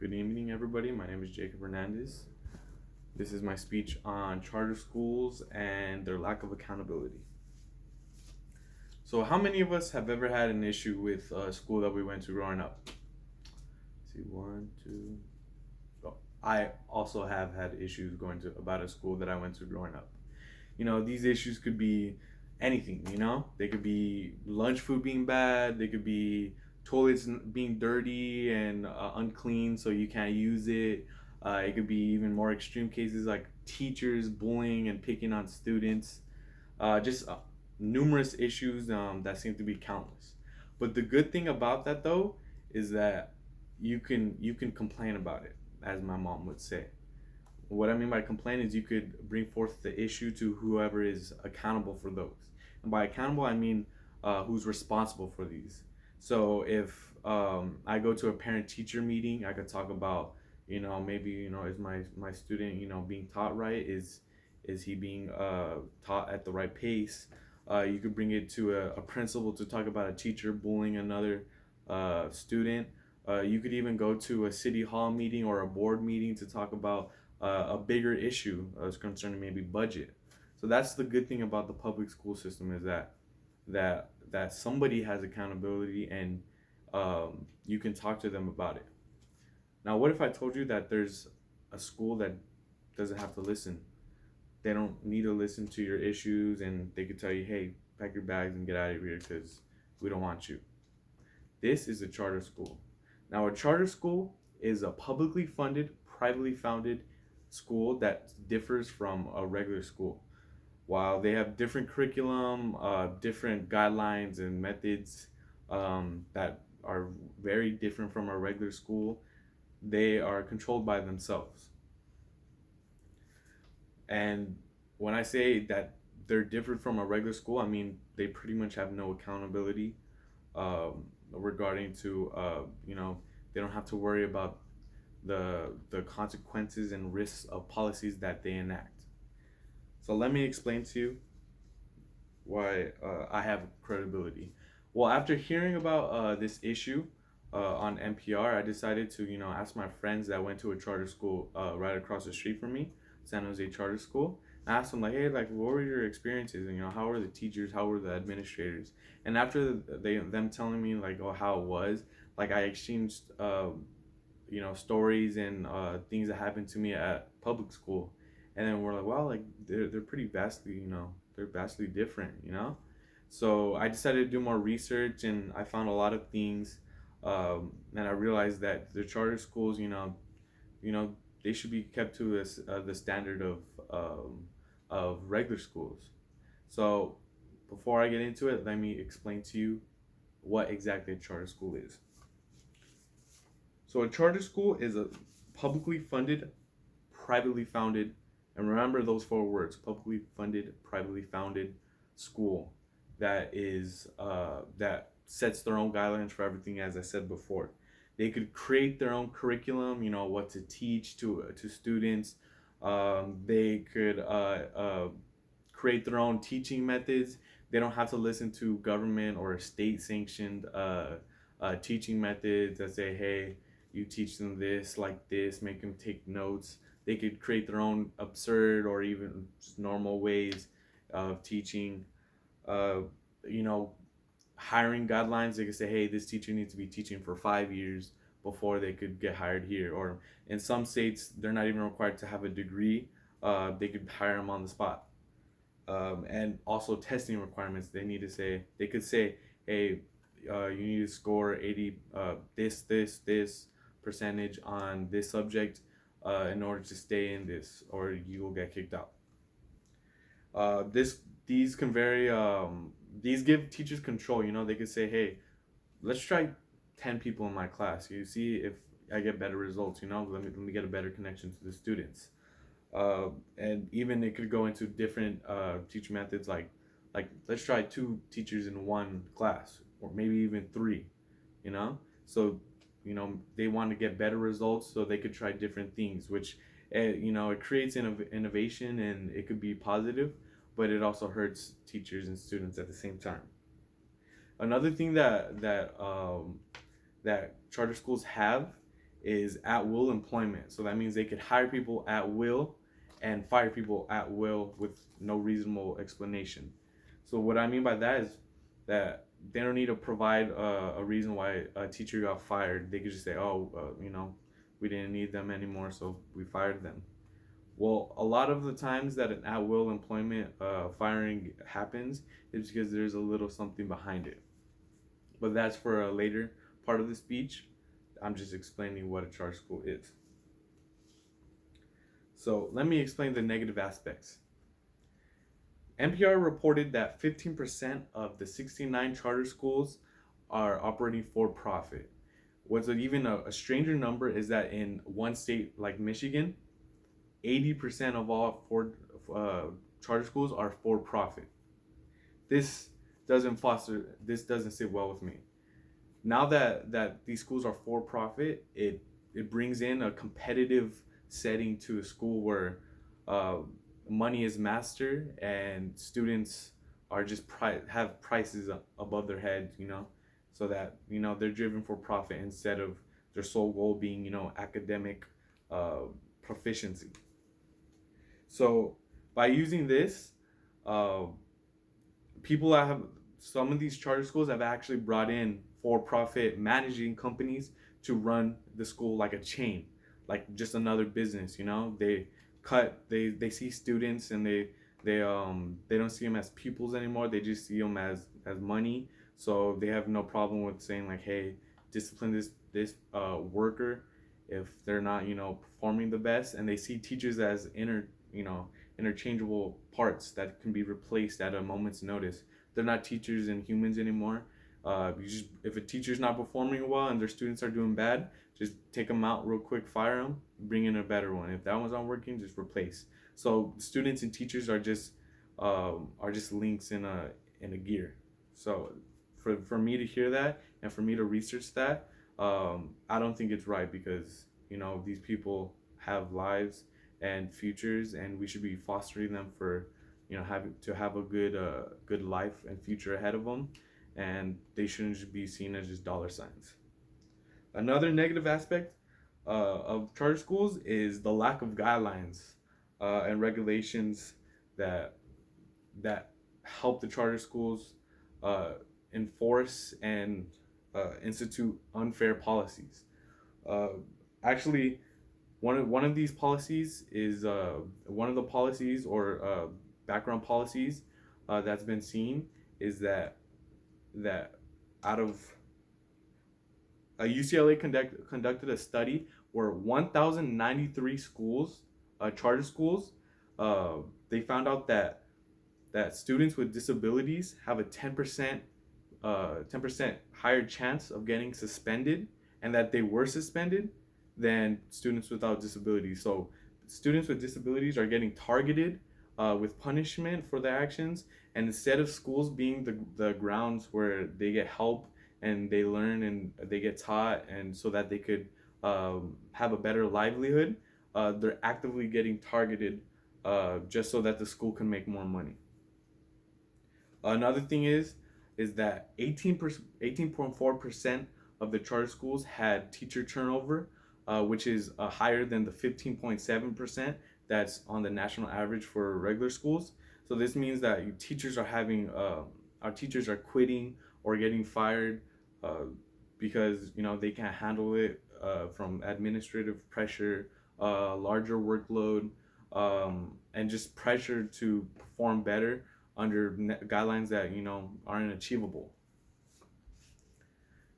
Good evening, everybody. My name is Jacob Hernandez. This is my speech on charter schools and their lack of accountability. So, how many of us have ever had an issue with a school that we went to growing up? Let's see, one, two. Oh, I also have had issues going to about a school that I went to growing up. These issues could be anything. They could be lunch food being bad. They could be toilets being dirty and unclean, so you can't use it. It could be even more extreme cases like teachers bullying and picking on students. Just numerous issues that seem to be countless. But the good thing about that though is that you can complain about it, as my mom would say. What I mean by complain is you could bring forth the issue to whoever is accountable for those. And by accountable, I mean who's responsible for these. So if I go to a parent teacher meeting, I could talk about, maybe, is my student, being taught right? Is he being taught at the right pace? You could bring it to a principal to talk about a teacher bullying another student. You could even go to a city hall meeting or a board meeting to talk about a bigger issue concerning maybe budget. So that's the good thing about the public school system is that somebody has accountability and you can talk to them about it. Now, what if I told you that there's a school that doesn't have to listen? They don't need to listen to your issues, and they could tell you, "Hey, pack your bags and get out of here because we don't want you." This is a charter school. Now, a charter school is a publicly funded, privately founded school that differs from a regular school. While they have different curriculum, different guidelines and methods that are very different from a regular school, they are controlled by themselves. And when I say that they're different from a regular school, I mean they pretty much have no accountability regarding to they don't have to worry about the consequences and risks of policies that they enact. So let me explain to you why I have credibility. Well, after hearing about this issue on NPR, I decided to ask my friends that went to a charter school right across the street from me, San Jose Charter School. I asked them like, hey, like, what were your experiences? And how were the teachers? How were the administrators? And after them telling me like, oh, how it was, like I exchanged stories and things that happened to me at public school, and then we're like, wow, like they're pretty vastly, they're vastly different, So I decided to do more research, and I found a lot of things, and I realized that the charter schools, you know, they should be kept to this the standard of regular schools. So before I get into it, let me explain to you what exactly a charter school is. So a charter school is a publicly funded, privately founded, and remember those four words: publicly funded, privately founded school that sets their own guidelines for everything. As I said before, they could create their own curriculum. What to teach to students. They could create their own teaching methods. They don't have to listen to government or state sanctioned teaching methods that say, hey, you teach them this like this, make them take notes. They could create their own absurd or even just normal ways of teaching. Uh, you know, Hiring guidelines. They could say, hey, this teacher needs to be teaching for 5 years before they could get hired here. Or in some states, they're not even required to have a degree. They could hire them on the spot. And also testing requirements. They could say, hey, you need to score 80 this percentage on this subject in order to stay in this, or you will get kicked out. This these can vary. These give teachers control. They could say, hey, let's try 10 people in my class. You see if I get better results. Let me get a better connection to the students. And even it could go into different teacher methods, like let's try two teachers in one class, or maybe even three. So they want to get better results, so they could try different things, which it creates innovation, and it could be positive, but it also hurts teachers and students at the same time. Another thing that charter schools have is at will employment. So that means they could hire people at will and fire people at will with no reasonable explanation. So what I mean by that is that they don't need to provide a reason why a teacher got fired. They could just say, "Oh, we didn't need them anymore, so we fired them." Well, a lot of the times that an at will employment firing happens is because there's a little something behind it. But that's for a later part of the speech. I'm just explaining what a charter school is. So let me explain the negative aspects. NPR reported that 15% of the 69 charter schools are operating for profit. What's even a stranger number is that in one state like Michigan, 80% of all charter schools are for profit. This doesn't sit well with me. Now that these schools are for profit, it brings in a competitive setting to a school where uh, money is master and students are just have prices above their head, so that they're driven for profit instead of their sole goal being academic proficiency. So by using this, uh, people that have some of these charter schools have actually brought in for-profit managing companies to run the school like a chain, like just another business. They see students and they don't see them as pupils anymore. They just see them as money. So they have no problem with saying like, hey, discipline this worker if they're not performing the best, and they see teachers as interchangeable parts that can be replaced at a moment's notice. They're not teachers and humans anymore. If a teacher's not performing well and their students are doing bad, just take them out real quick, fire them, bring in a better one. If that one's not working, just replace. So students and teachers are just links in a gear. So for me to hear that and for me to research that, I don't think it's right, because these people have lives and futures, and we should be fostering them for have a good life and future ahead of them, and they shouldn't just be seen as just dollar signs. Another negative aspect of charter schools is the lack of guidelines and regulations that that help the charter schools uh, enforce and institute unfair policies. Uh, Actually, one of these policies is one of the policies or background policies that's been seen is that out of UCLA conducted a study where 1,093 schools, charter schools, uh, they found out that students with disabilities have a 10% higher chance of getting suspended, and that they were suspended than students without disabilities. So students with disabilities are getting targeted with punishment for their actions, and instead of schools being the grounds where they get help and they learn and they get taught, and so that they could have a better livelihood, they're actively getting targeted just so that the school can make more money. Another thing is that 18.4% of the charter schools had teacher turnover, which is higher than the 15.7% that's on the national average for regular schools. So this means that our teachers are quitting or getting fired because they can't handle it from administrative pressure, larger workload, and just pressure to perform better under guidelines that aren't achievable.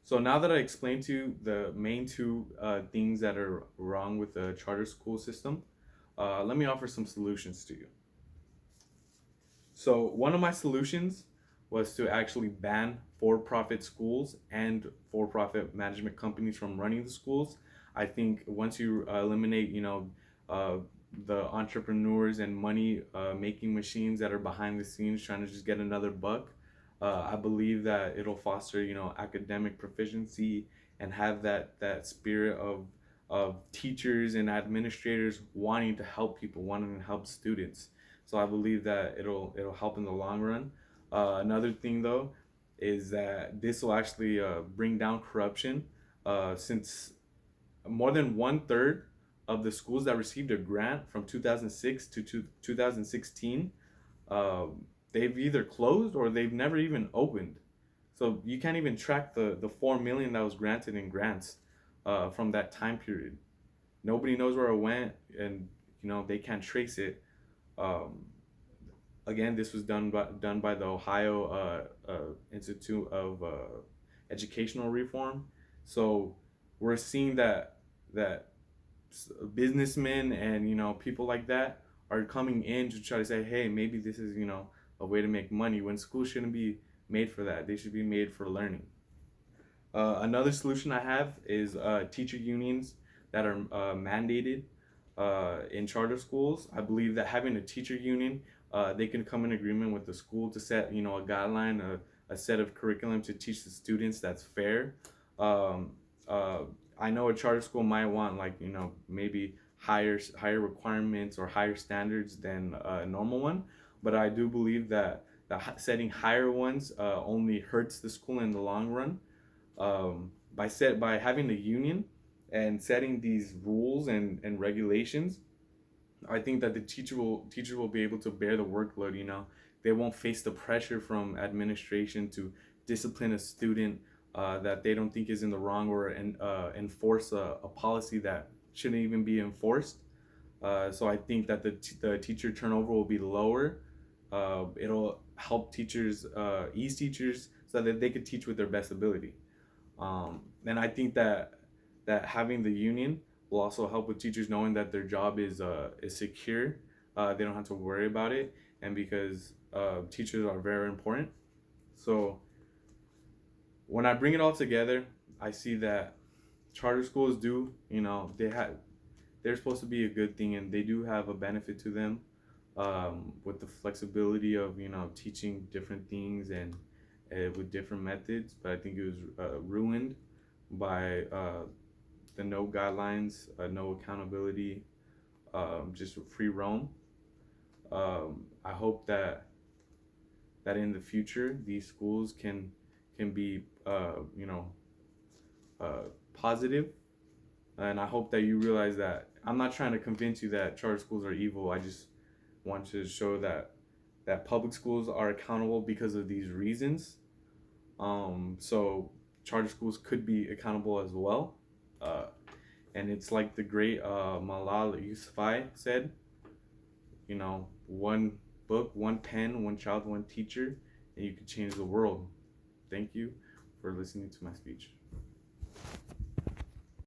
So now that I explained to you the main two things that are wrong with the charter school system, let me offer some solutions to you. So one of my solutions was to actually ban for-profit schools and for-profit management companies from running the schools. I think once you eliminate, uh, the entrepreneurs and money making machines that are behind the scenes trying to just get another buck, I believe that it'll foster, academic proficiency and have that spirit of teachers and administrators wanting to help people, wanting to help students. So I believe that it'll help in the long run. Another thing though is that this will actually bring down corruption, since more than 1/3 of the schools that received a grant from 2006 to 2016, they've either closed or they've never even opened. So you can't even track the 4 million that was granted in grants from that time period. Nobody knows where it went, and they can't trace it. Um, Again, this was done by the Ohio Institute of Educational Reform. So we're seeing that businessmen and people like that are coming in to try to say, hey, maybe this is a way to make money, when schools shouldn't be made for that. They should be made for learning. Another solution I have is teacher unions that are mandated in charter schools. I believe that having a teacher union, they can come in agreement with the school to set a guideline, a set of curriculum to teach the students that's fair. Um, uh, I know a charter school might want, like, maybe higher requirements or higher standards than a normal one, but I do believe that setting higher ones only hurts the school in the long run. By having a union and setting these rules and regulations, I think that the teacher will be able to bear the workload. They won't face the pressure from administration to discipline a student that they don't think is in the wrong, or enforce a policy that shouldn't even be enforced. So I think that the teacher turnover will be lower. It'll help teachers, ease teachers, so that they could teach with their best ability. And I think that having the union will also help with teachers knowing that their job is secure. They don't have to worry about it, and because teachers are very important. So when I bring it all together, I see that charter schools do, they're supposed to be a good thing, and they do have a benefit to them, with the flexibility of teaching different things and with different methods. But I think it was ruined by the no guidelines, no accountability, just free roam. I hope that in the future these schools can be positive, and I hope that you realize that I'm not trying to convince you that charter schools are evil. I just want to show that public schools are accountable because of these reasons. So charter schools could be accountable as well. Uh, and it's like the great Malala Yousafzai said, one book, one pen, one child, one teacher, and you could change the world. Thank you for listening to my speech.